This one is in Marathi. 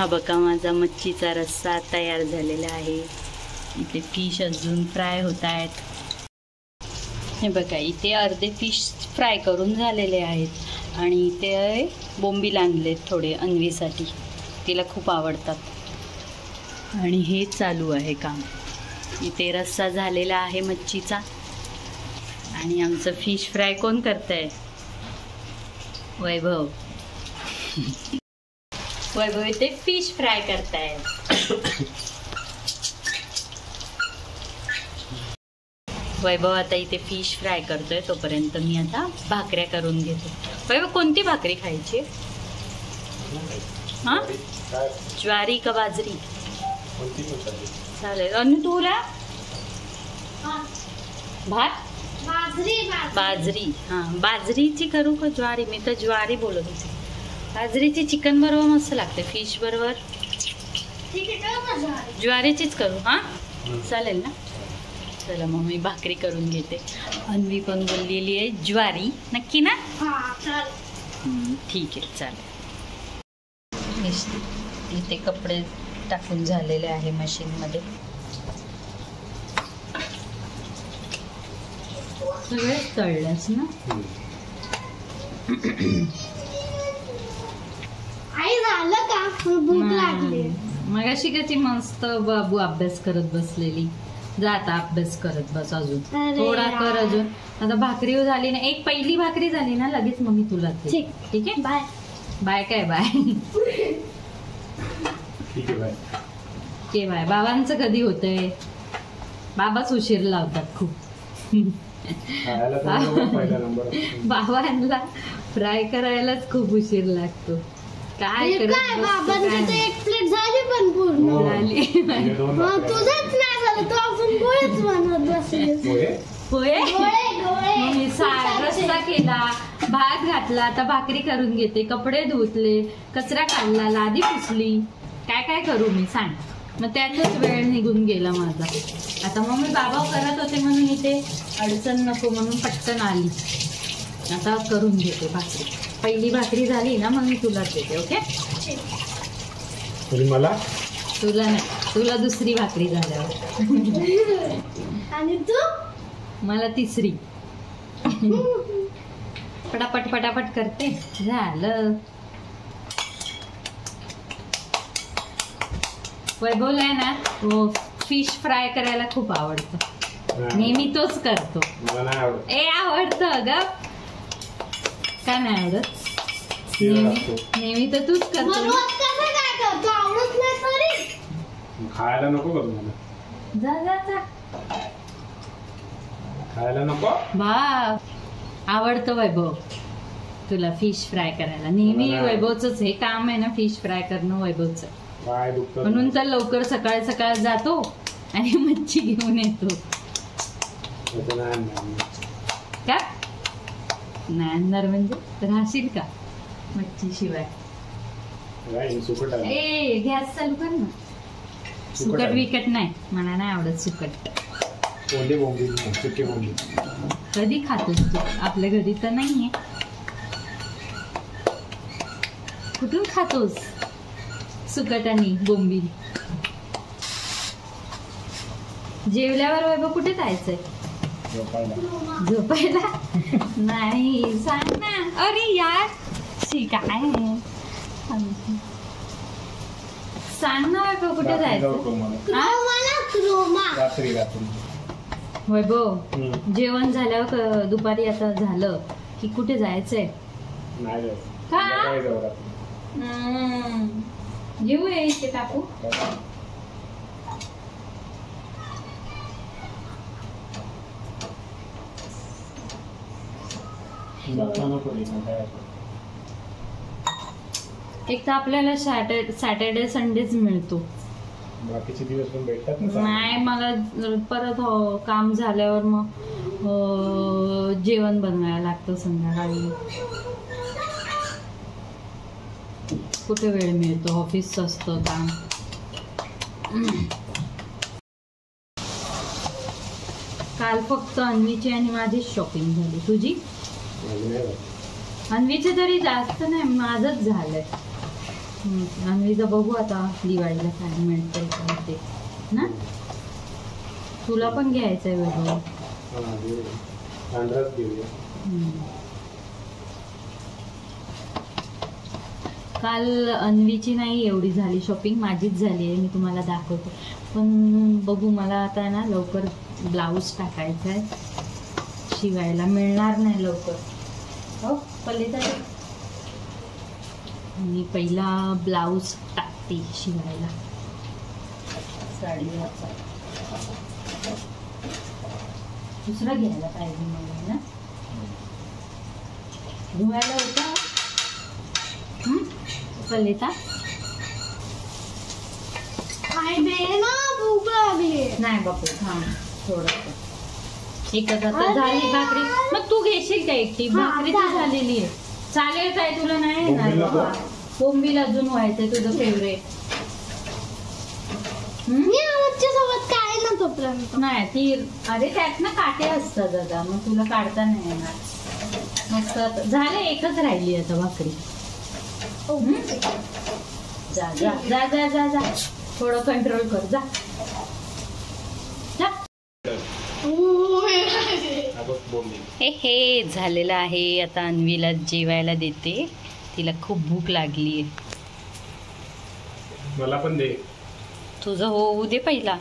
हा बघा माझा मच्छीचा रस्सा तयार झालेला आहे. इथे फिश अजून फ्राय होत आहेत. हे बघा इथे अर्धे फिश फ्राय करून झालेले आहेत आणि इथे बोंबील आणलेत थोडे अन्वीसाठी, तिला खूप आवडतात. आणि हे चालू आहे काम. इथे रस्सा झालेला आहे मच्छीचा आणि आमचं फिश फ्राय कोण करतंय? वैभव. वैभव इथे फिश फ्राय करताय. वैभव आता इथे फिश फ्राय करतोय, तोपर्यंत मी आता भाकऱ्या करून घेतो. वैभव कोणती भाकरी खायची? हा, ज्वारी का बाजरी? चालेल. आणि तुला भात? बाजरी. हां, बाजरीची करू का ज्वारी? मी तर ज्वारी बोलत होते. बाजरीची चिकन बरोबर मस्त लागते, फिश बरोबर. ज्वारीचीच करू. हां चालेल ना. चला मग मी भाकरी करून घेते. अन्वी पण बोललेली आहे ज्वारी. नक्की ना? ठीक आहे चालेल. इथे कपडे टाकून झालेले आहे मशीनमध्ये. सगळे तळल्यास ना? आई झालं का? भूक लागली. मगाशी कशी मस्त बाबू अभ्यास करत बसलेली. जा आता अभ्यास करत बस. अजून थोडा कर अजून. आता भाकरी झाली ना, एक पहिली भाकरी झाली ना लगेच मग मी तुला. ठीक आहे. बाय. बाय काय बाय? ठीक आहे बाय. के बाय. बाबांचं कधी होतंय? बाबाच उशीर लावतात खूप. बाबांना फ्राय करायलाच खूप उशीर लागतो. काय बाबांची एक प्लेट झाली पण पूर्ण झाली. तुझंच नाही झालं, तू अजून गोळेच बनवत बसले. होय. मी रस्सा केला, भात घातला, आता भाकरी करून घेते, कपडे धुतले, कचरा काढला, लादी पुसली. काय काय करू मी सांग? मग त्यातच वेळ निघून गेला माझा. आता मग मी बाबा करत होते म्हणून इथे अडचण नको म्हणून पटकन आली. आता करून घेते भाकरी. पहिली भाकरी झाली ना मग मी तुला देते. ओके. मला तुला नाही, तुला दुसरी भाकरी झाल्यावर. आणि तू? मला तिसरी. पटापट पटापट करते. झालं. वैभवला आहे ना फिश फ्राय करायला खूप आवडतं. नेहमी तोच करतो. आवडतं ग. का नाही आवडत? नेहमी तर तूच करतो. खायला नको का तुम्हाला? जा. खायला नको? आवडतं वैभव तुला फिश फ्राय करायला. नेहमी वैभवच हे काम आहे ना, फिश फ्राय करणं वैभवचं. म्हणून तर लवकर सकाळ सकाळ जातो आणि मच्छी घेऊन येतो. का नाही आणणार म्हणजे? राहशील का मच्छी शिवाय? गॅस चालू कर ना. सुकट विकट नाही, मला नाही आवडत सुकट. कधी खातोस तू? आपल्या घरी तर नाहीये. कुठून खातोस सुकट आणि बोंबील? जेवल्यावर वैभव कुठे जायचंय? झोपायला? नाही सांग ना. अरे यार काय सांग ना वैभव कुठे जायचं? वैभव जेवण झाल्यावर दुपारी आता झालं की कुठे जायचंय? का? जेवूया इथे टाकू. एक तर आपल्याला सॅटर्डे संडेच मिळतो. बाकीचे दिवस पण भेटतात ना? नाही, मला परत काम झाल्यावर मग जेवण बनवायला लागतं संध्याकाळी. कुठे वेळ मिळतो? ऑफिसचं असतं काम. काल फक्त अन्वीची आणि माझी शॉपिंग झाली. तुझी? अन्वीचे तरी जास्त नाही, माझंच झालंय. अन्वीचं बघू आता दिवाळीला काय मिळतंय काय ते ना. तुला पण घ्यायचंय वैभव. हा, घेऊया. पांढराच घेऊया. काल अन्वीची नाही एवढी झाली शॉपिंग, माझीच झाली आहे. मी तुम्हाला दाखवते. पण बघू, मला आता ना लवकर ब्लाऊज टाकायचा आहे, शिवायला मिळणार नाही लवकर. हो पल्लिता, मी पहिला ब्लाऊज टाकते शिवायला साडीवरचा. दुसरा घ्यायला पाहिजे मला ना, धुवायला होता. पल्लिता काय दे ना, भूक लागली. नाही बापू, थांब थोडंसं. एकच आता झाली भाकरी, मग तू घेशील का एकटी? भाकरी तर झालेली आहे. चालेल काय, तुला नाही येणार बाबा? बोंबील अजून व्हायचंय तुझं फेवरेट. मी आमच्या सोबत काय ना तोपर्यंत. नाही ती, अरे त्यात ना काटे असतात दादा, मग तुला काढता नाही येणार. मस्त झालं, एकच राहिली आता भाकरी. जा जा जा जा जा जा, थोडं कंट्रोल कर, जा जा. हे झालेलं आहे. आता अन्वीला जेवायला देते, तिला खूप भूक लागली आहे. मला पण दे. तुझं होऊ दे पहिला.